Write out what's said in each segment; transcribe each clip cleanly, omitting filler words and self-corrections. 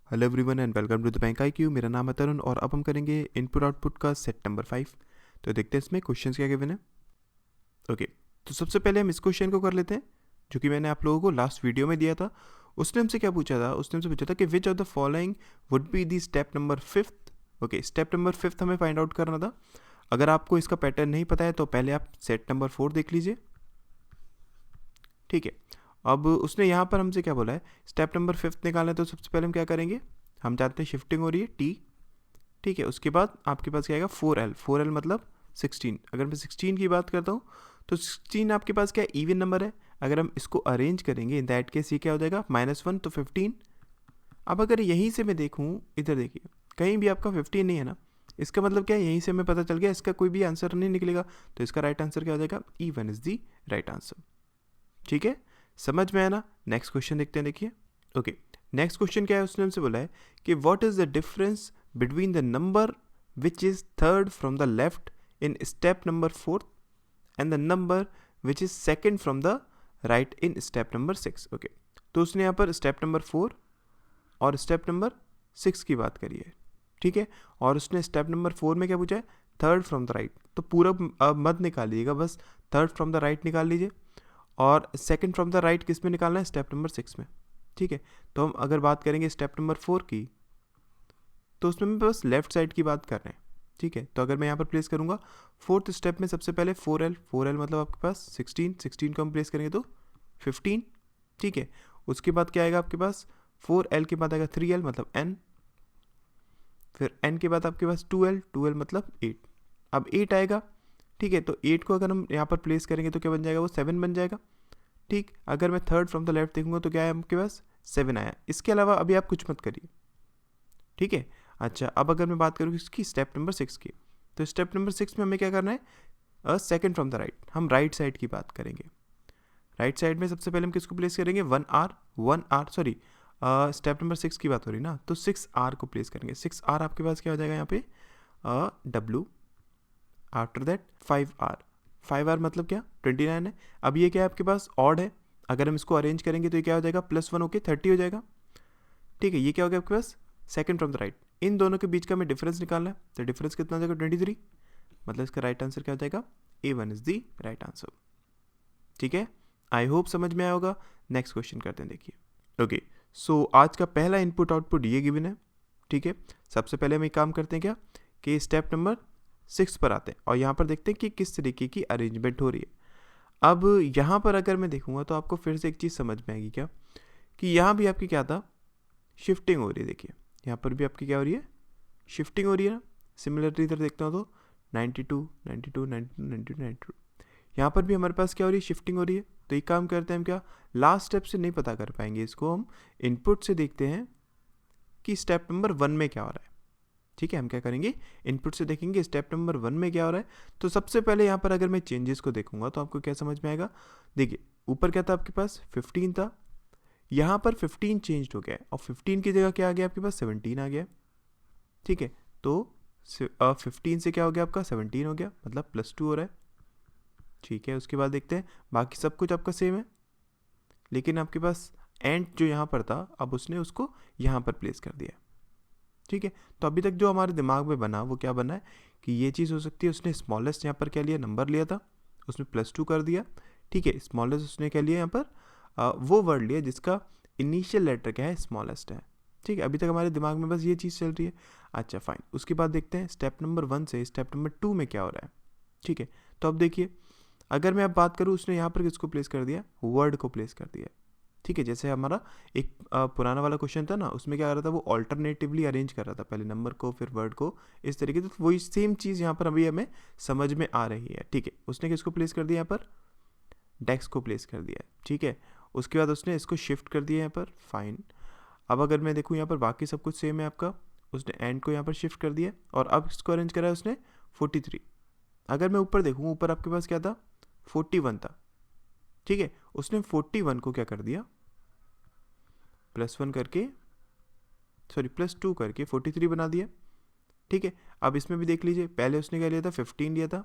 Hello everyone and welcome to the bank IQ। मेरा नाम है तरुण और अब हम करेंगे इनपुट आउटपुट का सेट नंबर 5। तो देखते हैं इसमें क्वेश्चंस क्या गिवन है। ओके, तो सबसे पहले हम इस क्वेश्चन को कर लेते हैं जो कि मैंने आप लोगों को लास्ट वीडियो में दिया था। उसने हमसे क्या पूछा था, उसने हमसे पूछा था कि which of the following would be the step number 5th। Okay, step number 5th हमें फाइंड आउट करना था। अगर आपको इसका पैटर्न नहीं पता है तो पहले आप सेट नंबर 4 देख लीजिए। ठीक है, अब उसने यहाँ पर हमसे क्या बोला है, स्टेप नंबर 5th निकालना है। तो सबसे पहले हम क्या करेंगे, हम जानते हैं शिफ्टिंग हो रही है टी। ठीक है, उसके बाद आपके पास क्या आएगा 4L मतलब 16। अगर मैं 16 की बात करता हूँ तो 16 आपके पास क्या इवन नंबर है। अगर हम इसको अरेंज करेंगे इन दैट केस ये क्या हो जाएगा -1 तो 15। अब अगर यहीं से मैं देखूँ, इधर देखिए कहीं भी आपका 15 नहीं है ना, इसका मतलब क्या है, यहीं से हमें पता चल गया इसका कोई भी आंसर नहीं निकलेगा। तो इसका राइट आंसर क्या हो जाएगा, E1 is the right answer. ठीक है, समझ में आया ना। नेक्स्ट क्वेश्चन देखते हैं। देखिए ओके, नेक्स्ट क्वेश्चन क्या है, उसने हमसे बोला है कि what is the difference between the number which is third from the left in step number 4 and the number which is second from the right in step number 6। Okay, तो उसने यहाँ पर स्टेप नंबर 4 और step number 6 की बात करी है। ठीक है, और उसने स्टेप नंबर 4 में क्या पूछा है, थर्ड फ्रॉम द राइट। तो पूरा मत निकालिएगा, बस थर्ड फ्रॉम द राइट निकाल लीजिए। और सेकंड फ्रॉम द राइट किस में निकालना है, स्टेप नंबर 6 में। ठीक है, तो हम अगर बात करेंगे स्टेप नंबर 4 की तो उसमें बस लेफ्ट साइड की बात कर रहे हैं। ठीक है, तो अगर मैं यहाँ पर प्लेस करूँगा फोर्थ स्टेप में सबसे पहले 4L मतलब आपके पास 16 को हम प्लेस करेंगे तो 15। ठीक है, उसके बाद क्या आएगा आपके पास, 4L के बाद आएगा 3L मतलब N, फिर N के बाद आपके पास 2L मतलब 8। अब 8 आएगा। ठीक है, तो 8 को अगर हम यहाँ पर प्लेस करेंगे तो क्या बन जाएगा, वो 7 बन जाएगा। ठीक, अगर मैं थर्ड फ्रॉम द लेफ्ट देखूंगा तो क्या है आपके पास 7 आया। इसके अलावा अभी आप कुछ मत करिए। ठीक है, अच्छा अब अगर मैं बात करूँ इसकी स्टेप नंबर 6 की, तो स्टेप नंबर 6 में हमें क्या करना है, सेकंड फ्रॉम द राइट। हम राइट साइड की बात करेंगे। राइट साइड में सबसे पहले हम किसको प्लेस करेंगे, 1R सॉरी स्टेप नंबर 6 की बात हो रही ना, तो 6R को प्लेस करेंगे। 6R आपके पास क्या हो जाएगा यहाँ पे W, आफ्टर दैट 5R मतलब क्या 29 है। अब ये क्या है आपके पास ऑड है, अगर हम इसको अरेंज करेंगे तो ये क्या हो जाएगा +1 होके 30 हो जाएगा। ठीक है, ये क्या हो गया आपके पास सेकंड फ्रॉम द राइट। इन दोनों के बीच का हमें डिफरेंस निकालना है, तो डिफरेंस कितना हो जाएगा 23, मतलब इसका राइट आंसर क्या हो जाएगा, A1 is the right answer. ठीक है, आई होप समझ में आया होगा। नेक्स्ट क्वेश्चन करते हैं। देखिए ओके, सो आज का पहला इनपुट आउटपुट ये गिवन है। ठीक है, सबसे पहले हम एक काम करते हैं क्या कि स्टेप नंबर 6 पर आते हैं और यहाँ पर देखते हैं कि किस तरीके की अरेंजमेंट हो रही है। अब यहाँ पर अगर मैं देखूँगा तो आपको फिर से एक चीज़ समझ में आएगी क्या, कि यहाँ भी आपकी क्या था, शिफ्टिंग हो रही है। देखिए यहाँ पर भी आपकी क्या हो रही है, शिफ्टिंग हो रही है ना। सिमिलरली इधर देखता हूँ तो 92 92 92 92 92, यहाँ पर भी हमारे पास क्या हो रही है, शिफ्टिंग हो रही है। तो एक काम करते हैं हम क्या, लास्ट स्टेप से नहीं पता कर पाएंगे इसको, हम इनपुट से देखते हैं कि स्टेप नंबर 1 में क्या हो रहा है। ठीक है, हम क्या करेंगे, इनपुट से देखेंगे स्टेप नंबर 1 में क्या हो रहा है। तो सबसे पहले यहाँ पर अगर मैं चेंजेस को देखूंगा तो आपको क्या समझ में आएगा। देखिए ऊपर क्या था आपके पास 15 था, यहाँ पर 15 चेंज हो गया है और 15 की जगह क्या आ गया आपके पास 17 आ गया। ठीक है, तो 15 से क्या हो गया आपका 17 हो गया, मतलब +2 हो रहा है। ठीक है, उसके बाद देखते हैं बाकी सब कुछ आपका सेम है, लेकिन आपके पास एंड जो यहाँ पर था अब उसने उसको यहाँ पर प्लेस कर दिया। ठीक है, तो अभी तक जो हमारे दिमाग में बना वो क्या बना है कि ये चीज़ हो सकती है, उसने स्मॉलेस्ट यहाँ पर क्या लिया, नंबर लिया था, उसने +2 कर दिया। ठीक है, स्मॉलेस्ट उसने क्या लिया यहाँ पर वो वर्ड लिया जिसका इनिशियल लेटर क्या है, स्मॉलेस्ट है। ठीक है, अभी तक हमारे दिमाग में बस ये चीज़ चल रही है। अच्छा फाइन, उसके बाद देखते हैं स्टेप नंबर 1 से स्टेप नंबर 2 में क्या हो रहा है। ठीक है, तो अब देखिए अगर मैं अब बात करूँ, उसने यहाँ पर किसको प्लेस कर दिया, वर्ड को प्लेस कर दिया। ठीक है, जैसे हमारा एक पुराना वाला क्वेश्चन था ना, उसमें क्या कर रहा था, वो ऑल्टरनेटिवली अरेंज कर रहा था, पहले नंबर को फिर वर्ड को, इस तरीके से। तो वही सेम चीज़ यहाँ पर अभी हमें समझ में आ रही है। ठीक है, उसने किसको प्लेस कर दिया, यहाँ पर डेक्स को प्लेस कर दिया है। ठीक है, उसके बाद उसने इसको शिफ्ट कर दिया यहाँ पर, फाइन। अब अगर मैं देखूँ यहाँ पर बाकी सब कुछ सेम है आपका, उसने एंड को यहाँ पर शिफ्ट कर दिया और अब इसको अरेंज करा है उसने 43। अगर मैं ऊपर देखूँ, ऊपर आपके पास क्या था, 41 था। ठीक है, उसने 41 को क्या कर दिया, +1 करके सॉरी +2 करके 43 बना दिया। ठीक है, अब इसमें भी देख लीजिए, पहले उसने क्या लिया था, 15 लिया था।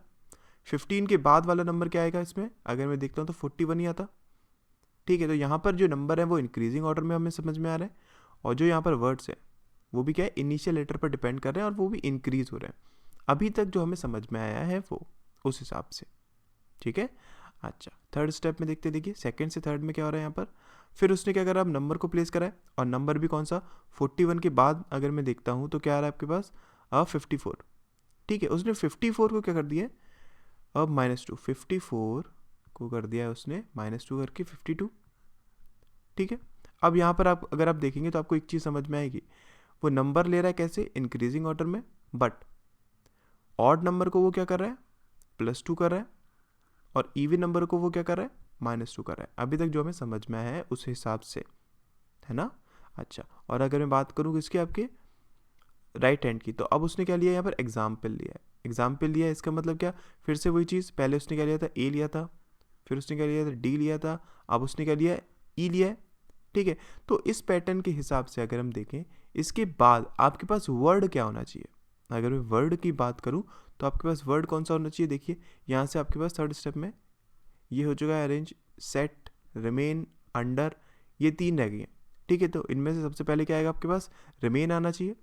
15 के बाद वाला नंबर क्या आएगा इसमें, अगर मैं देखता हूँ तो 41 ही आता। ठीक है, तो यहाँ पर जो नंबर है वो इंक्रीजिंग ऑर्डर में हमें समझ में आ रहा है, और जो यहाँ पर वर्ड्स है वो भी क्या है, इनिशियल लेटर पर डिपेंड कर रहे हैं और वो भी इंक्रीज हो रहे हैं। अभी तक जो हमें समझ में आया है वो उस हिसाब से, ठीक है। अच्छा, थर्ड स्टेप में देखते, देखिए सेकंड से थर्ड में क्या हो रहा है यहाँ पर। फिर उसने क्या करा, अब नंबर को प्लेस करा है, और नंबर भी कौन सा, 41 के बाद अगर मैं देखता हूँ तो क्या आ रहा है आपके पास, 54, ठीक है। उसने 54 को क्या कर दिया है, अब -2, 54 को कर दिया है उसने -2 करके 52, ठीक है। अब यहाँ पर आप अगर आप देखेंगे तो आपको एक चीज़ समझ में आएगी, वो नंबर ले रहा है कैसे, इंक्रीजिंग ऑर्डर में, बट ऑड नंबर को वो क्या कर रहा है, +2 कर रहा है, और इवन नंबर को वो क्या कर रहा है, -2 कर रहा है। अभी तक जो हमें समझ में आया है उस हिसाब से, है ना। अच्छा, और अगर मैं बात करूँ किसके, आपके राइट हैंड की, तो अब उसने क्या लिया यहाँ पर, एग्जाम्पल लिया है। एग्जाम्पल लिया है, इसका मतलब क्या, फिर से वही चीज़, पहले उसने क्या लिया था, ए लिया था, फिर उसने क्या लिया था, डी लिया था, अब उसने क्या लिया है, ई लिया है, ठीक है। तो इस पैटर्न के हिसाब से अगर हम देखें, इसके बाद आपके पास वर्ड क्या होना चाहिए। अगर मैं वर्ड की बात करूं तो आपके पास वर्ड कौन सा होना चाहिए, देखिए यहाँ से आपके पास थर्ड स्टेप में ये हो चुका है, अरेंज, सेट, रिमेन, अंडर, ये 3 रह गई हैं, ठीक है। तो इनमें से सबसे पहले क्या आएगा आपके पास, रिमेन आना चाहिए,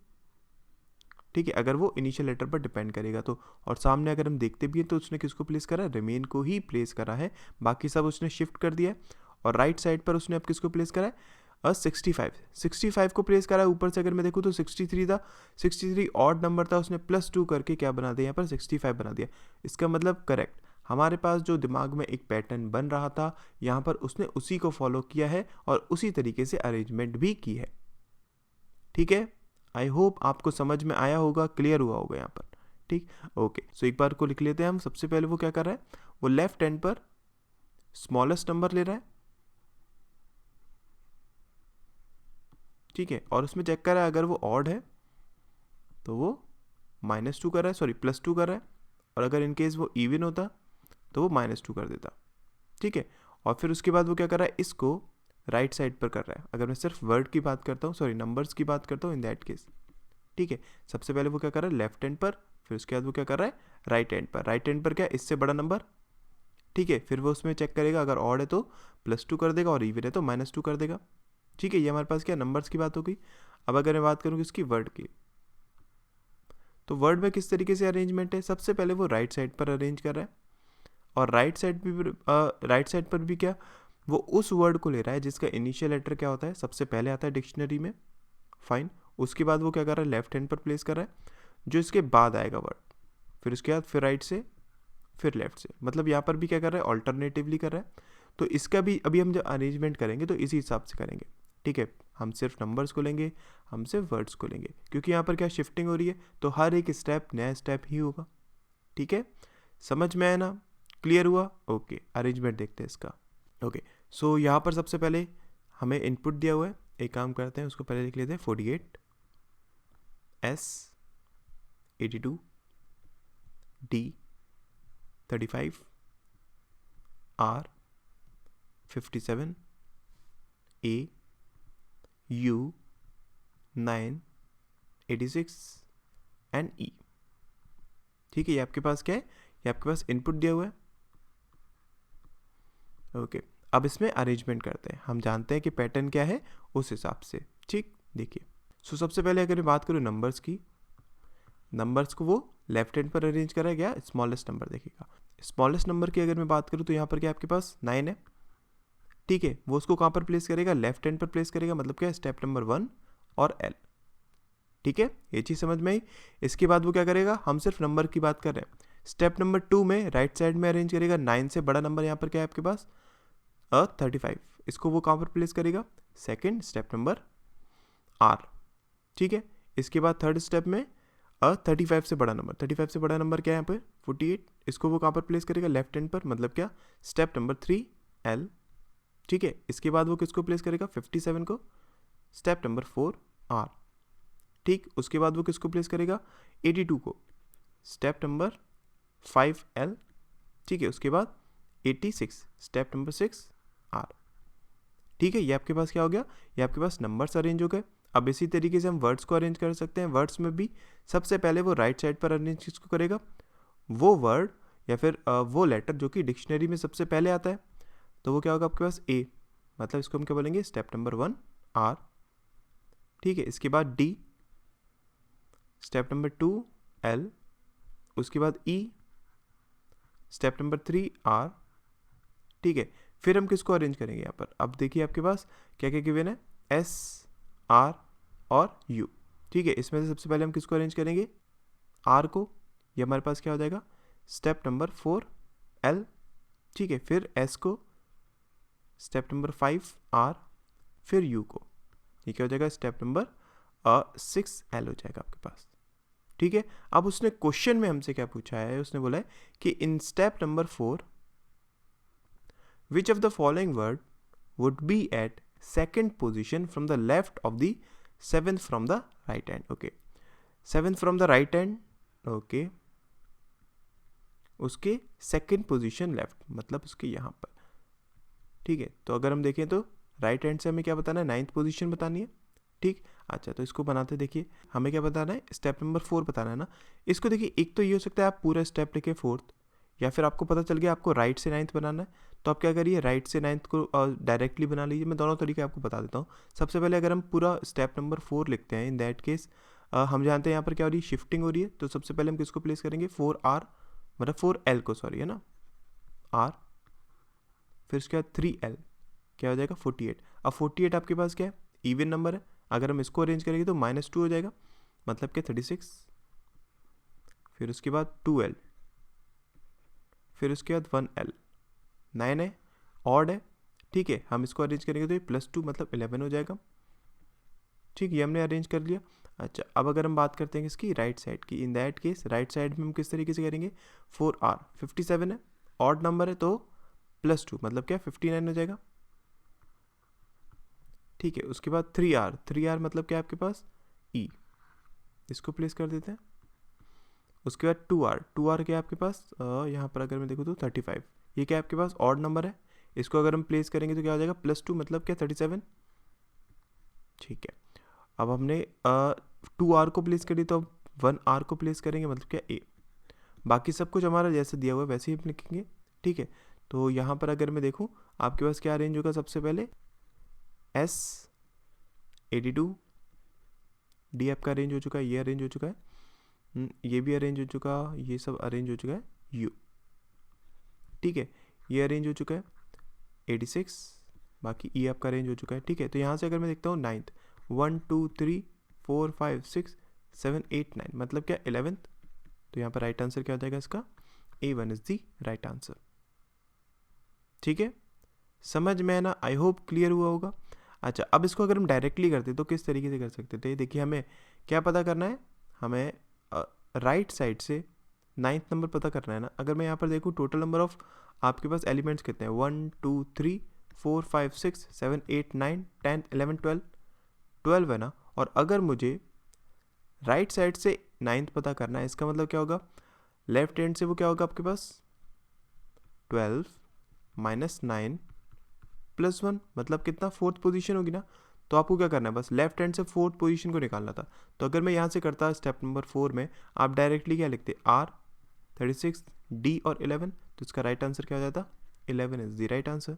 ठीक है, अगर वो इनिशियल लेटर पर डिपेंड करेगा तो। और सामने अगर हम देखते भी हैं तो उसने किसको प्लेस करा है, रिमेन को ही प्लेस करा है, बाकी सब उसने शिफ्ट कर दिया है। और राइट साइड पर उसने अब किसको प्लेस करा है, 65 को प्लेस करा है। ऊपर से अगर मैं देखूँ तो 63 था, 63 ऑड नंबर था, उसने +2 करके क्या बना दिया यहाँ पर, 65 बना दिया। इसका मतलब करेक्ट, हमारे पास जो दिमाग में एक पैटर्न बन रहा था यहाँ पर उसने उसी को फॉलो किया है और उसी तरीके से अरेंजमेंट भी की है, ठीक है। आई होप आपको समझ में आया होगा, क्लियर हुआ होगा यहाँ पर, ठीक। ओके, सो एक बार को लिख लेते हैं हम। सबसे पहले वो क्या कर रहा है, वो लेफ्ट हैंड पर स्मॉलेस्ट नंबर ले रहा है, ठीक है, और उसमें चेक कर रहा है अगर वो ऑड है तो वो -2 कर रहा है, सॉरी +2 कर रहा है, और अगर इनकेस वो इवन होता तो वो -2 कर देता, ठीक है। और फिर उसके बाद वो क्या कर रहा है, इसको राइट साइड पर कर रहा है। अगर मैं सिर्फ वर्ड की बात करता हूँ, सॉरी नंबर्स की बात करता हूँ इन दैट केस, ठीक है। सबसे पहले वो क्या कर रहा है, लेफ्ट हैंड पर, फिर उसके बाद वो क्या कर रहा है, राइट हैंड पर। राइट हैंड पर क्या, इससे बड़ा नंबर, ठीक है। फिर वो उसमें चेक करेगा, अगर ऑड है तो +2 कर देगा और इवन है तो -2 कर देगा, ठीक है। ये हमारे पास क्या, नंबर्स की बात हो गई। अब अगर मैं बात करूँ किसकी, वर्ड की, तो वर्ड में किस तरीके से अरेंजमेंट है, सबसे पहले वो राइट साइड पर अरेंज कर रहा है, और राइट साइड पर भी क्या, वो उस वर्ड को ले रहा है जिसका इनिशियल लेटर क्या होता है, सबसे पहले आता है डिक्शनरी में, फाइन। उसके बाद वो क्या कर रहा है, लेफ्ट हैंड पर प्लेस कर रहा है जो इसके बाद आएगा वर्ड, फिर उसके बाद फिर राइट से, फिर लेफ्ट से, मतलब यहाँ पर भी क्या कर रहा है, ऑल्टरनेटिवली कर रहा है। तो इसका भी अभी हम जब अरेंजमेंट करेंगे तो इसी हिसाब से करेंगे, ठीक है। हम सिर्फ नंबर्स को लेंगे, हम सिर्फ वर्ड्स को लेंगे, क्योंकि यहाँ पर क्या शिफ्टिंग हो रही है, तो हर एक स्टेप नया स्टेप ही होगा, ठीक है। समझ में आया ना, क्लियर हुआ, ओके। अरेंजमेंट देखते हैं इसका, ओके। सो यहाँ पर सबसे पहले हमें इनपुट दिया हुआ है, एक काम करते हैं उसको पहले लिख लेते हैं, 48, S 82, D 35, R 57, A U 9 86 and E, ठीक है। ये आपके पास क्या है, ये आपके पास इनपुट दिया हुआ है, ओके। अब इसमें अरेंजमेंट करते हैं, हम जानते हैं कि पैटर्न क्या है उस हिसाब से, ठीक। देखिए, सो सबसे पहले अगर मैं बात करूँ नंबर्स की, नंबर्स को वो लेफ्ट हैंड पर अरेंज करा गया, स्मॉलेस्ट नंबर देखेगा। स्मॉलेस्ट नंबर की अगर मैं बात करूँ तो यहाँ पर क्या आपके पास 9 है, ठीक है। वो उसको कहाँ पर प्लेस करेगा, लेफ्ट हैंड पर प्लेस करेगा, मतलब क्या, स्टेप नंबर 1 और L, ठीक है। ये चीज़ समझ में आई। इसके बाद वो क्या करेगा, हम सिर्फ नंबर की बात कर रहे हैं, स्टेप नंबर 2 में राइट साइड में अरेंज करेगा, 9 से बड़ा नंबर यहाँ पर क्या है आपके पास, 35, इसको वो कहाँ पर प्लेस करेगा, सेकेंड स्टेप नंबर R, ठीक है। इसके बाद थर्ड स्टेप में 35 से बड़ा नंबर, 35 से बड़ा नंबर क्या है यहाँ पे, 48, इसको वो कहाँ पर प्लेस करेगा, लेफ्ट हैंड पर, मतलब क्या, स्टेप नंबर 3 L, ठीक है। इसके बाद वो किसको प्लेस करेगा, 57 को, स्टेप नंबर 4 R, ठीक। उसके बाद वो किसको प्लेस करेगा, 82 को, स्टेप नंबर 5 L, ठीक है। उसके बाद 86, स्टेप नंबर 6 R, ठीक है। ये आपके पास क्या हो गया, ये आपके पास नंबर्स अरेंज हो गए। अब इसी तरीके से हम वर्ड्स को अरेंज कर सकते हैं। वर्ड्स में भी सबसे पहले वो राइट साइड पर अरेंज किसको करेगा, वो वर्ड या फिर वो लेटर जो कि डिक्शनरी में सबसे पहले आता है, तो वो क्या होगा आपके पास, A, मतलब इसको हम क्या बोलेंगे, स्टेप नंबर 1 R, ठीक है। इसके बाद D, स्टेप नंबर 2 L, उसके बाद E, स्टेप नंबर 3 R, ठीक है। फिर हम किसको अरेंज करेंगे यहाँ पर, अब देखिए आपके पास क्या क्या गिवन है, S, R और U, ठीक है। इसमें से सबसे पहले हम किसको अरेंज करेंगे, R को, ये हमारे पास क्या हो जाएगा स्टेप नंबर 4 L, ठीक है। फिर S को स्टेप नंबर 5 R, फिर U को, ये क्या हो जाएगा स्टेप नंबर 6 L हो जाएगा आपके पास, ठीक है। अब उसने क्वेश्चन में हमसे क्या पूछा है, उसने बोला है कि in step number 4 which of the following word would be at second position from the left of the 7th from the right hand, okay, 7th from the right hand, okay, उसके सेकंड पोजीशन लेफ्ट मतलब उसके यहाँ पर, ठीक है। तो अगर हम देखें तो राइट हैंड से हमें क्या बताना है, 9th पोजीशन बतानी है, ठीक। अच्छा, तो इसको बनाते देखिए, हमें क्या बताना है, स्टेप नंबर 4 बताना है ना। इसको देखिए, एक तो ये हो सकता है आप पूरा स्टेप लिखे 4th, या फिर आपको पता चल गया आपको राइट से 9th बनाना है, तो आप क्या करिए राइट से 9th को डायरेक्टली बना लीजिए। मैं दोनों तरीके आपको बता देता हूँ। सबसे पहले अगर हम पूरा स्टेप नंबर 4 लिखते हैं, इन दैट केस हम जानते हैं यहाँ पर क्या हो रही है, शिफ्टिंग हो रही है। तो सबसे पहले हम किसको प्लेस करेंगे, 4R, मतलब 4L को, सॉरी है ना, R, फिर उसके बाद 3L, क्या हो जाएगा 48। अब 48 आपके पास क्या है, इवन नंबर है, अगर हम इसको अरेंज करेंगे तो -2 हो जाएगा, मतलब क्या 36। फिर उसके बाद 2L, फिर उसके बाद 1L, 9 है, ऑड है, ठीक है। हम इसको अरेंज करेंगे तो ये +2 मतलब 11 हो जाएगा, ठीक, ये हमने अरेंज कर लिया। अच्छा, अब अगर हम बात करते हैं इसकी राइट साइड की, in that case right side में हम किस तरीके से करेंगे, 4R, 57 है, ऑड नंबर है तो +2 मतलब क्या 59 हो जाएगा, ठीक है। उसके बाद 3R, 3R मतलब क्या आपके पास E, इसको प्लेस कर देते हैं। उसके बाद 2R, 2R क्या है आपके पास, यहाँ पर अगर मैं देखूँ तो 35, ये क्या है आपके पास ऑड नंबर है, इसको अगर हम प्लेस करेंगे तो क्या हो जाएगा +2 मतलब क्या 37, ठीक है। अब हमने 2R को प्लेस करी तो अब 1R को प्लेस करेंगे, मतलब क्या A। बाकी सब कुछ हमारा जैसे दिया हुआ है वैसे ही हम लिखेंगे, ठीक है। तो यहाँ पर अगर मैं देखूँ आपके पास क्या अरेंज होगा, सबसे पहले S 82, D आपका अरेंज हो चुका है, ये अरेंज हो चुका है, ये भी अरेंज हो चुका, ये सब अरेंज हो चुका है, U, ठीक है, ये अरेंज हो चुका है 86, बाकी E आपका अरेंज हो चुका है, ठीक है। तो यहाँ से अगर मैं देखता हूँ 9th, 1 2 3 4 5 6 7 8 9 मतलब क्या 11th, तो यहाँ पर राइट आंसर क्या हो जाएगा इसका, A1 is the right answer, ठीक है। समझ में है ना, आई होप क्लियर हुआ होगा। अच्छा, अब इसको अगर हम डायरेक्टली करते तो किस तरीके से कर सकते थे, देखिए हमें क्या पता करना है, हमें राइट साइड से 9th नंबर पता करना है ना। अगर मैं यहाँ पर देखूँ टोटल नंबर ऑफ आपके पास एलिमेंट्स कितने हैं, 1 2 3 4 5 6 7 8 9 10 11 12 है ना। और अगर मुझे राइट साइड से 9th पता करना है, इसका मतलब क्या होगा, लेफ्ट हैंड से वो क्या होगा आपके पास 12 -9 +1 मतलब कितना 4th पोजीशन होगी ना। तो आपको क्या करना है, बस लेफ्ट हैंड से 4th पोजीशन को निकालना था। तो अगर मैं यहाँ से करता स्टेप नंबर 4 में, आप डायरेक्टली क्या लिखते, R 36 D और 11, तो इसका राइट आंसर क्या हो जाता, 11 इज द राइट आंसर,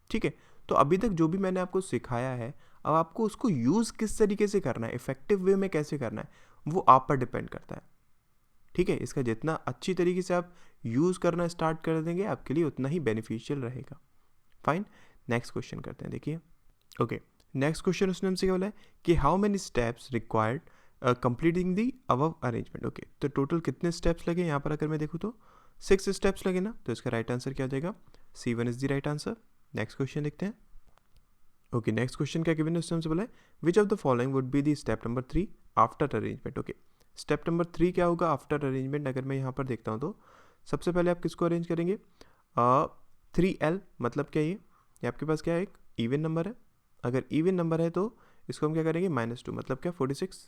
ठीक है। तो अभी तक जो भी मैंने आपको सिखाया है, अब आपको उसको यूज़ किस तरीके से करना है, इफेक्टिव वे में कैसे करना है, वो आप पर डिपेंड करता है, ठीक है। इसका जितना अच्छी तरीके से आप यूज़ करना स्टार्ट कर देंगे, आपके लिए उतना ही बेनिफिशियल रहेगा। फाइन, नेक्स्ट क्वेश्चन करते हैं, देखिए। ओके, नेक्स्ट क्वेश्चन उसने हमसे क्या बोला है कि how many steps required completing the above arrangement. Okay, तो टोटल कितने स्टेप्स लगे यहाँ पर, अगर मैं देखूँ तो 6 स्टेप्स लगे ना। तो इसका राइट आंसर क्या हो जाएगा, C1 is the right answer. Next question देखते हैं। ओके, नेक्स्ट क्वेश्चन क्या गिवन है, उसने हमसे बोला है which of the following would be the step number 3 after arrangement. Okay, step number 3 क्या होगा आफ्टर अरेंजमेंट, अगर मैं यहाँ पर देखता हूँ तो सबसे पहले आप किसको अरेंज करेंगे, 3L मतलब क्या, ये आपके पास क्या है, एक इवन नंबर है। अगर इवन नंबर है तो इसको हम क्या करेंगे, -2 मतलब क्या 46,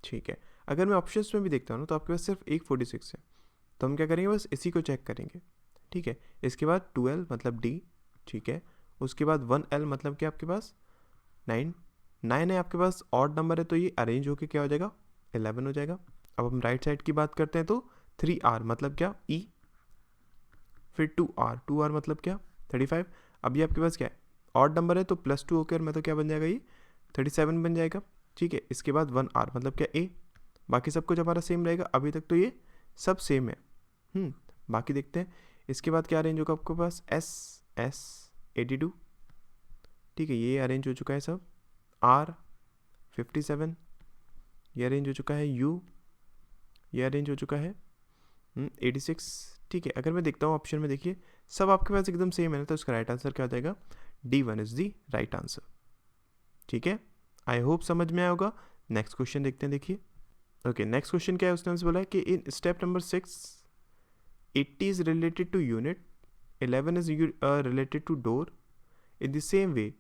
ठीक है। अगर मैं ऑप्शंस में भी देखता हूँ ना, तो आपके पास सिर्फ एक 46 है, तो हम क्या करेंगे, बस इसी को चेक करेंगे, ठीक है। इसके बाद 2L मतलब D, ठीक है। उसके बाद 1L मतलब क्या आपके पास 9 है आपके पास, ऑड नंबर है तो ये अरेंज होके क्या हो जाएगा 11 हो जाएगा। अब हम राइट साइड की बात करते हैं तो 3R मतलब क्या E, फिर 2R मतलब क्या 35। अब ये आपके पास क्या है, ऑड नंबर है तो +2 होकर मैं तो क्या बन जाएगा, ये 37 बन जाएगा, ठीक है। इसके बाद 1R मतलब क्या A, बाकी सब कुछ हमारा सेम रहेगा। अभी तक तो ये सब सेम है। बाकी देखते हैं इसके बाद क्या अरेंज होगा आपके पास, S82, ठीक है, ये अरेंज हो चुका है सब। R 57 ये अरेंज हो चुका है। U ये अरेंज हो चुका है 86, ठीक है। अगर मैं देखता हूँ ऑप्शन में, देखिए सब आपके पास एकदम सेम है ना, तो इसका राइट आंसर क्या हो जाएगा, D1 is the right answer, ठीक है। आई होप समझ में आया होगा। नेक्स्ट क्वेश्चन देखते हैं, देखिए। ओके, नेक्स्ट क्वेश्चन क्या है, उसने हमसे बोला है कि in step number 6 80 is related to unit, 11 is related to door, in the same way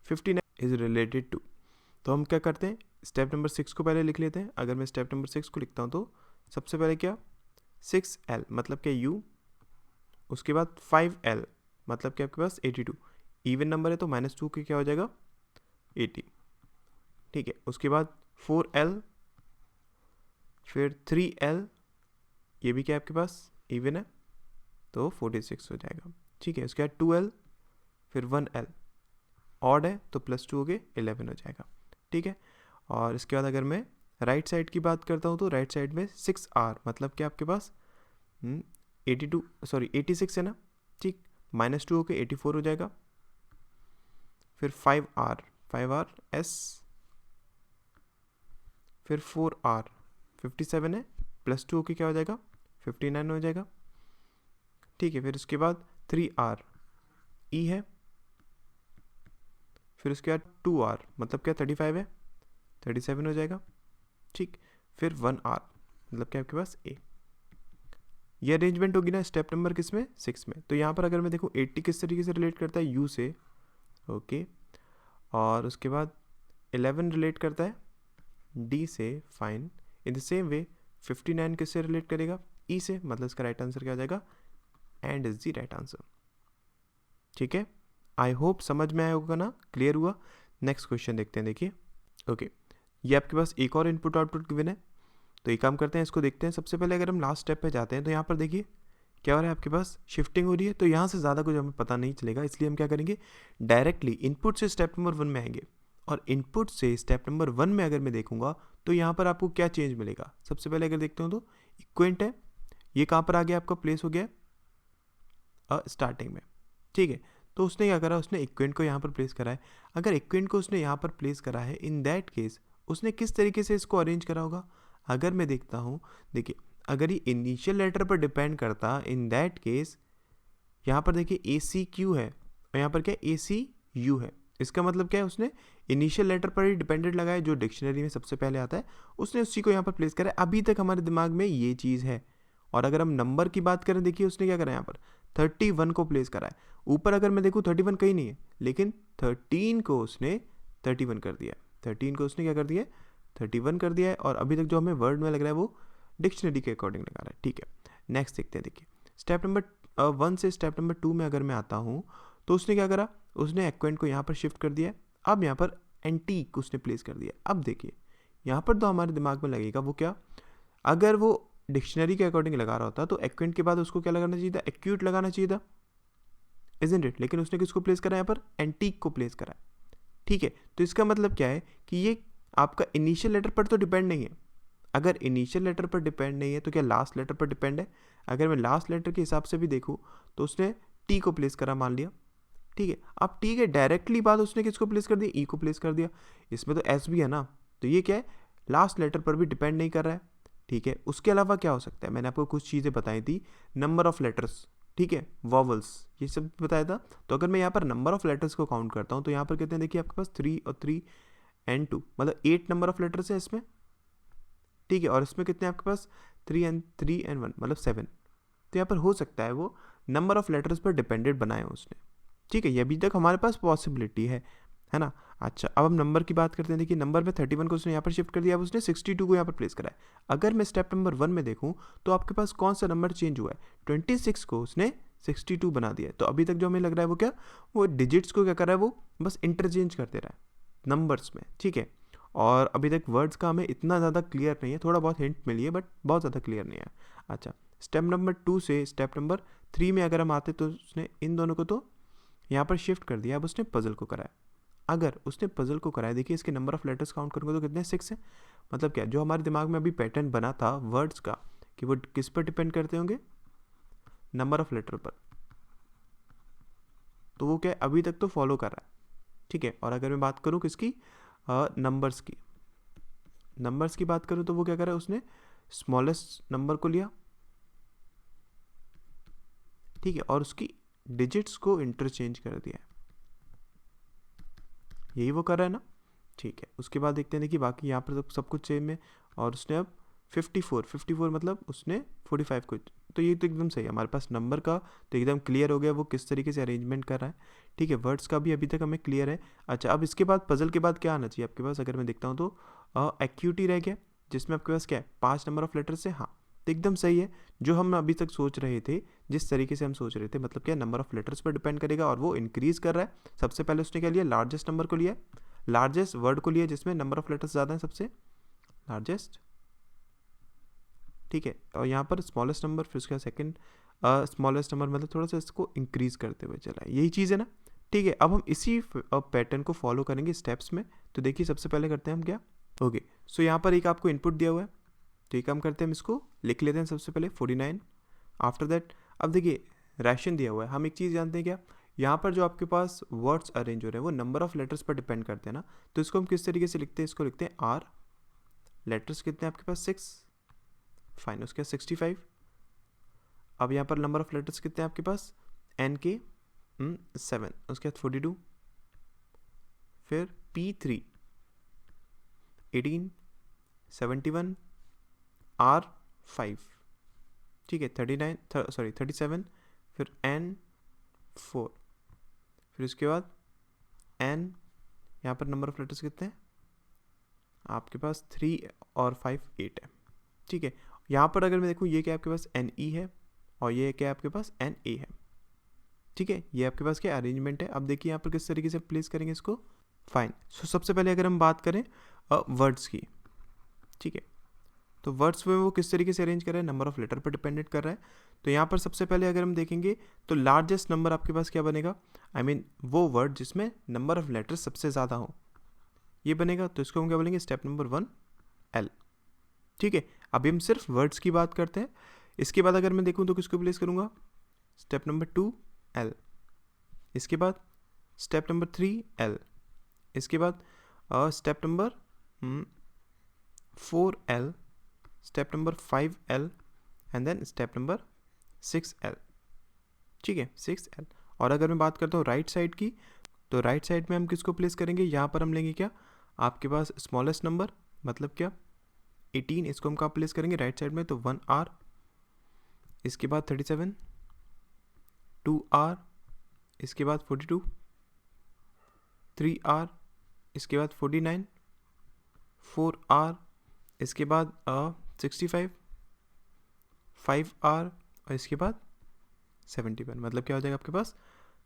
59 is related to. तो हम क्या करते हैं, स्टेप नंबर 6 को पहले लिख लेते हैं। अगर मैं स्टेप नंबर 6 को लिखता हूँ तो सबसे पहले क्या, 6L मतलब क्या U, उसके बाद 5L मतलब क्या आपके पास 82, इवन नंबर है तो -2 के क्या हो जाएगा 80, ठीक है। उसके बाद 4L, फिर 3L, ये भी क्या आपके पास इवन है तो 46 हो जाएगा, ठीक है। उसके बाद 2L, फिर 1L, ऑड है तो +2 हो गए 11 हो जाएगा, ठीक है। और इसके बाद अगर मैं राइट साइड की बात करता हूँ तो राइट साइड में 6R मतलब क्या आपके पास 86 है ना, ठीक, -2 हो के 84 हो जाएगा। फिर 5R S, फिर 4R 57 है, +2 हो के क्या हो जाएगा 59 हो जाएगा, ठीक है। फिर उसके बाद 3R E है, फिर उसके बाद 2R मतलब क्या 35 है, 37 हो जाएगा, ठीक। फिर 1R मतलब क्या आपके पास A। ये अरेंजमेंट होगी ना स्टेप नंबर किस में, 6 में। तो यहाँ पर अगर मैं देखूँ 80 किस तरीके से रिलेट करता है U से, ओके, और उसके बाद 11 रिलेट करता है D से, fine. In the same way 59 किससे रिलेट करेगा, E से, मतलब इसका राइट आंसर क्या हो जाएगा, and is the right answer, ठीक है। आई होप समझ में आया होगा ना, क्लियर हुआ। नेक्स्ट क्वेश्चन देखते हैं, देखिए। ओके, ये आपके पास एक और इनपुट आउटपुट गिवन है, तो एक काम करते हैं, इसको देखते हैं। सबसे पहले अगर हम लास्ट स्टेप पे जाते हैं तो यहाँ पर देखिए क्या हो रहा है, आपके पास शिफ्टिंग हो रही है, तो यहाँ से ज़्यादा कुछ हमें पता नहीं चलेगा, इसलिए हम क्या करेंगे, डायरेक्टली इनपुट से स्टेप नंबर 1 में आएंगे। और इनपुट से स्टेप नंबर 1 में अगर मैं देखूंगा तो यहाँ पर आपको क्या चेंज मिलेगा। सबसे पहले अगर देखते हो तो इक्वेंट है, ये कहाँ पर आ गया, आपका प्लेस हो गया स्टार्टिंग में, ठीक है। तो उसने क्या करा, उसने इक्वेंट को यहाँ पर प्लेस करा है। अगर इक्वेंट को उसने यहाँ पर प्लेस करा है, इन दैट केस उसने किस तरीके से इसको अरेंज करा होगा। अगर मैं देखता हूँ, देखिए अगर ये इनिशियल लेटर पर डिपेंड करता, इन दैट केस यहाँ पर देखिए ACQ है और यहाँ पर क्या ACU है। इसका मतलब क्या है, उसने इनिशियल लेटर पर ही डिपेंडेंट लगाया, जो डिक्शनरी में सबसे पहले आता है, उसने उसी को यहाँ पर प्लेस करा है। अभी तक हमारे दिमाग में ये चीज़ है। और अगर हम नंबर की बात करें, देखिए उसने क्या करा है, यहाँ पर 31 को प्लेस करा है। ऊपर अगर मैं देखूँ 31 कहीं नहीं है, लेकिन 13 को उसने 31 कर दिया है। 13 को उसने क्या कर दिया है, 31 कर दिया है। और अभी तक जो हमें वर्ड में लग रहा है वो डिक्शनरी के अकॉर्डिंग लगा रहा है, ठीक है। नेक्स्ट देखते हैं, देखिए स्टेप नंबर 1 से स्टेप नंबर 2 में अगर मैं आता हूँ तो उसने क्या करा, उसने एक्वेंट को यहाँ पर शिफ्ट कर दिया है। अब यहाँ पर एंटीक उसने प्लेस कर दिया। अब देखिए यहाँ पर तो हमारे दिमाग में लगेगा वो क्या, अगर वो डिक्शनरी के अकॉर्डिंग लगा रहा होता तो एक्वेंट के बाद उसको क्या लगाना चाहिए था, एक्यूट लगाना चाहिए था, इजंट इट। लेकिन उसने किसको प्लेस करा, यहाँ पर एंटीक को प्लेस करा है, ठीक है। तो इसका मतलब क्या है कि ये आपका इनिशियल लेटर पर तो डिपेंड नहीं है। अगर इनिशियल लेटर पर डिपेंड नहीं है तो क्या लास्ट लेटर पर डिपेंड है। अगर मैं लास्ट लेटर के हिसाब से भी देखूँ तो उसने टी को प्लेस करा, मान लिया, ठीक है। अब ठीक है, डायरेक्टली बात उसने किसको प्लेस कर दिया, ई को प्लेस कर दिया। इसमें तो एस भी है ना, तो ये क्या है, लास्ट लेटर पर भी डिपेंड नहीं कर रहा है, ठीक है। उसके अलावा क्या हो सकता है, मैंने आपको कुछ चीज़ें बताई थी, नंबर ऑफ लेटर्स, ठीक है, वॉवल्स, ये सब बताया था। तो अगर मैं यहाँ पर नंबर ऑफ लेटर्स को काउंट करता हूँ तो यहाँ पर कहते हैं, देखिए आपके पास 3 और 3 and 2 मतलब 8 नंबर ऑफ लेटर्स है इसमें, ठीक है। और इसमें कितने आपके पास 3 and 1 मतलब 7। तो यहाँ पर हो सकता है वो नंबर ऑफ लेटर्स पर डिपेंडेंट बनाए उसने, ठीक है। ये अभी तक हमारे पास पॉसिबिलिटी है ना। अच्छा, अब हम नंबर की बात करते हैं। देखिए नंबर में 31 को उसने यहाँ पर शिफ्ट कर दिया, अब उसने 62 को यहाँ पर प्लेस करा है। अगर मैं स्टेप नंबर 1 में देखूँ तो आपके पास कौन सा नंबर चेंज हुआ है, 26 को उसने 62 बना दिया है। तो अभी तक जो हमें लग रहा है वो क्या, वो डिजिट्स को क्या कर रहा है, वो बस इंटरचेंज करते रहा है नंबर्स में, ठीक है। और अभी तक वर्ड्स का हमें इतना ज़्यादा क्लियर नहीं है, थोड़ा बहुत हिंट मिली है बट बहुत ज़्यादा क्लियर नहीं है। अच्छा, स्टेप नंबर 2 से स्टेप नंबर 3 में अगर हम आते तो उसने इन दोनों को तो यहाँ पर शिफ्ट कर दिया, अब उसने पजल को कराया। अगर उसने पजल को कराया, देखिए इसके नंबर ऑफ लेटर्स काउंट करूँगा तो कितने 6 हैं। मतलब क्या, जो हमारे दिमाग में अभी पैटर्न बना था वर्ड्स का कि वो किस पर डिपेंड करते होंगे, नंबर ऑफ लेटर पर, तो वो क्या अभी तक तो फॉलो कर रहा है, ठीक है। और अगर मैं बात करूँ किसकी, नंबर्स की बात करूँ तो वो क्या कर रहा है, उसने स्मॉलेस्ट नंबर को लिया, ठीक है, और उसकी डिजिट्स को इंटरचेंज कर दिया है, यही वो कर रहा है ना, ठीक है। उसके बाद देखते हैं कि बाकी यहाँ पर सब कुछ सेम है, और उसने अब 54 मतलब उसने 45 को, तो ये तो एकदम सही है हमारे पास नंबर का, तो एकदम क्लियर हो गया वो किस तरीके से अरेंजमेंट कर रहा है, ठीक है। वर्ड्स का भी अभी तक हमें क्लियर है। अच्छा, अब इसके बाद पजल के बाद क्या आना चाहिए आपके पास, अगर मैं देखता हूँ तो एक्यूटी रह गया, जिसमें आपके पास क्या है 5 नंबर ऑफ लेटर से, हाँ तो एकदम सही है। जो हम अभी तक सोच रहे थे, जिस तरीके से हम सोच रहे थे, मतलब क्या नंबर ऑफ लेटर्स पर डिपेंड करेगा और वो इंक्रीज कर रहा है। सबसे पहले उसने क्या लिया, लार्जेस्ट नंबर को लिया, लार्जेस्ट वर्ड को लिया जिसमें नंबर ऑफ लेटर्स ज़्यादा है, सबसे लार्जेस्ट, ठीक है। और यहाँ पर स्मॉलेस्ट नंबर, फिर उसका सेकंड स्मॉलेस्ट नंबर, मतलब थोड़ा सा इसको इंक्रीज करते हुए चला है, यही चीज़ है ना, ठीक है। अब हम इसी पैटर्न को फॉलो करेंगे स्टेप्स में। तो देखिए सबसे पहले करते हैं हम क्या, ओके सो यहाँ पर एक आपको इनपुट दिया हुआ है, तो ये काम करते हैं, हम इसको लिख लेते हैं सबसे पहले 49। आफ्टर दैट अब देखिए रैशन दिया हुआ है, हम एक चीज़ जानते हैं क्या, यहाँ पर जो आपके पास वर्ड्स अरेंज हो रहे हैं वो नंबर ऑफ लेटर्स पर डिपेंड करते हैं ना, तो इसको हम किस तरीके से लिखते हैं, इसको लिखते हैं आर, लेटर्स कितने हैं आपके पास 6, फाइन, उसके 65। अब यहाँ पर नंबर ऑफ लेटर्स कितने हैं आपके पास, एन के 7, उसके बाद 42, फिर P3 18, 71, R5, ठीक है 37, फिर N4, फिर उसके बाद N, यहाँ पर नंबर ऑफ लेटर्स कितने हैं आपके पास 3 और 5 8 है, ठीक है। यहाँ पर अगर मैं देखूँ ये क्या आपके पास NE है और ये क्या आपके पास NA है, ठीक है। ये आपके पास क्या अरेंजमेंट है। अब देखिए यहाँ पर किस तरीके से प्लेस करेंगे इसको, फाइन। सो सबसे पहले अगर हम बात करें वर्ड्स की, ठीक है, तो वर्ड्स में वो किस तरीके से अरेंज कर रहा है, नंबर ऑफ लेटर पर डिपेंडेंट कर रहा है। तो यहाँ पर सबसे पहले अगर हम देखेंगे तो लार्जेस्ट नंबर आपके पास क्या बनेगा, आई मीन वो वर्ड जिसमें नंबर ऑफ लेटर सबसे ज़्यादा हो, ये बनेगा। तो इसको हम क्या बोलेंगे, स्टेप नंबर 1 L, ठीक है। अभी हम सिर्फ वर्ड्स की बात करते हैं। इसके बाद अगर मैं देखूँ तो किसको प्लेस करूँगा, स्टेप नंबर 2 L, इसके बाद स्टेप नंबर 3 L, इसके बाद step number 4 L, step number 5 L, and then step number 6 L, ठीक है 6 L। और अगर मैं बात करता हूँ राइट साइड की, तो राइट साइड में हम किसको प्लेस करेंगे, यहाँ पर हम लेंगे क्या आपके पास स्मॉलेस्ट नंबर, मतलब क्या 18, इसको हम कहाँ प्लेस करेंगे राइट साइड में, तो 1R, इसके बाद 37, 2R, इसके बाद 42, 3R, इसके बाद 49, 4R, इसके बाद 65, 5R, और इसके बाद 71, मतलब क्या हो जाएगा आपके पास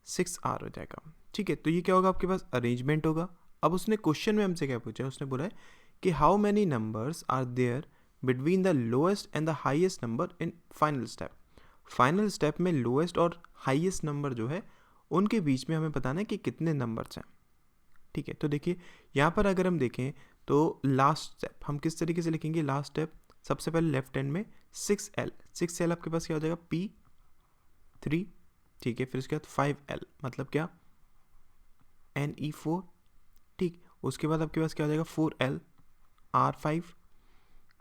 6R हो जाएगा, ठीक है। तो ये क्या होगा आपके पास अरेंजमेंट होगा। अब उसने क्वेश्चन में हमसे क्या पूछा है, उसने बोला है कि how many numbers are there between the lowest and the highest number in final step. Final step में लोएस्ट और हाईएस्ट नंबर जो है उनके बीच में हमें बताना है कि कितने नंबर्स हैं, ठीक है। तो देखिए यहाँ पर अगर हम देखें तो लास्ट स्टेप हम किस तरीके से लिखेंगे, लास्ट स्टेप सबसे पहले लेफ्ट हैंड में 6L आपके पास क्या हो जाएगा P3, ठीक है। फिर उसके बाद 5L मतलब क्या NE4, ठीक। उसके बाद आपके पास क्या हो जाएगा 4L R5,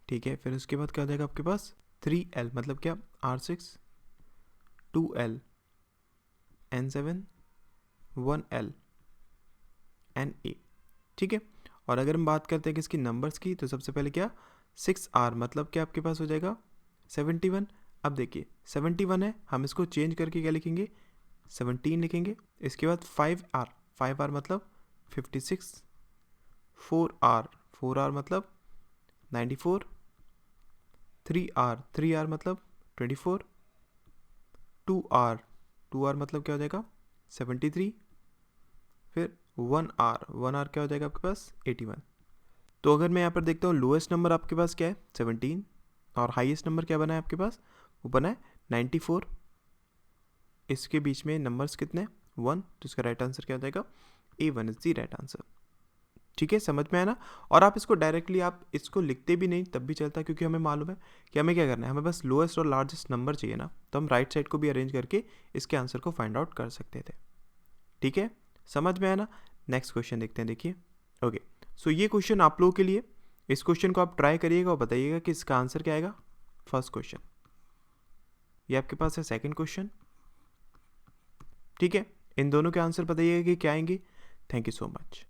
ठीक है। फिर उसके बाद क्या हो जाएगा आपके पास 3L मतलब क्या R6, 2L N7, 1L NA, ठीक है। और अगर हम बात करते हैं किसकी नंबर्स की, तो सबसे पहले क्या 6R मतलब क्या आपके पास हो जाएगा 71। अब देखिए 71 है, हम इसको चेंज करके क्या लिखेंगे 17 लिखेंगे। इसके बाद 5R मतलब 56, 4R मतलब 94, 3R मतलब 24, 2R मतलब क्या हो जाएगा 73, फिर 1R क्या हो जाएगा आपके पास 81। तो अगर मैं यहाँ पर देखता हूँ लोएस्ट नंबर आपके पास क्या है 17 और हाईएस्ट नंबर क्या बना है आपके पास, वो बना है 94। इसके बीच में नंबर्स कितने 1, तो इसका राइट आंसर क्या हो जाएगा A1 is the right answer. ठीक है, समझ में आया ना। और आप इसको डायरेक्टली आप इसको लिखते भी नहीं तब भी चलता, क्योंकि हमें मालूम है कि हमें क्या करना है, हमें बस लोएस्ट और लार्जेस्ट नंबर चाहिए ना, तो हम राइट साइड को भी अरेंज करके इसके आंसर को फाइंड आउट कर सकते थे। ठीक है, समझ में आया ना। नेक्स्ट क्वेश्चन देखते हैं, देखिए। ओके, सो ये क्वेश्चन आप लोगों के लिए, इस क्वेश्चन को आप ट्राई करिएगा और बताइएगा कि इसका आंसर क्या आएगा। फर्स्ट क्वेश्चन ये आपके पास है, सेकंड क्वेश्चन। ठीक है, इन दोनों के आंसर बताइएगा कि क्या आएंगे। Thank you so much.